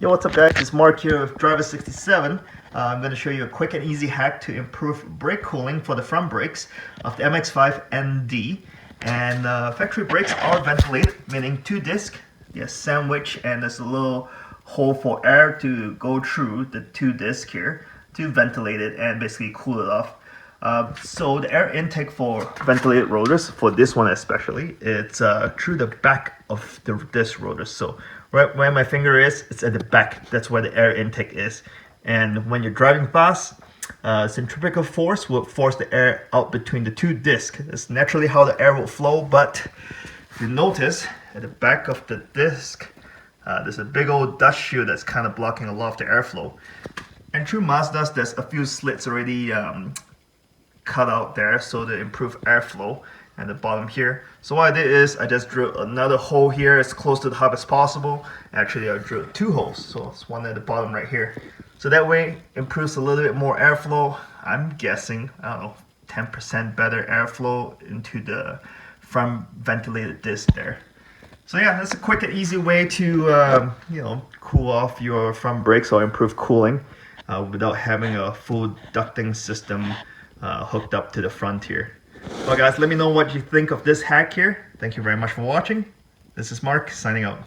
Yo, what's up guys? It's Mark here with Driver67. I'm going to show you a quick and easy hack to improve brake cooling for the front brakes of the MX-5 ND. And factory brakes are ventilated, meaning two discs. They're sandwiched and there's a little hole for air to go through the two discs here to ventilate it and basically cool it off. So the air intake for ventilated rotors, for this one especially, it's through the back of this rotor. So right where my finger is, it's at the back. That's where the air intake is. And when you're driving fast, centrifugal force will force the air out between the two discs. That's naturally how the air will flow, but if you notice, at the back of the disc, there's a big old dust shield that's kind of blocking a lot of the airflow. And through Mazdas, there's a few slits already cut out there so to improve airflow at the bottom here. So what I did is I just drilled another hole here as close to the hub as possible. Actually, I drilled two holes, so it's one at the bottom right here. So that way improves a little bit more airflow. I'm guessing, I don't know, 10% better airflow into the front ventilated disc there. So yeah, that's a quick and easy way to cool off your front brakes or improve cooling without having a full ducting system hooked up to the front here. Well guys, let me know what you think of this hack here. Thank you very much for watching. This is Mark signing out.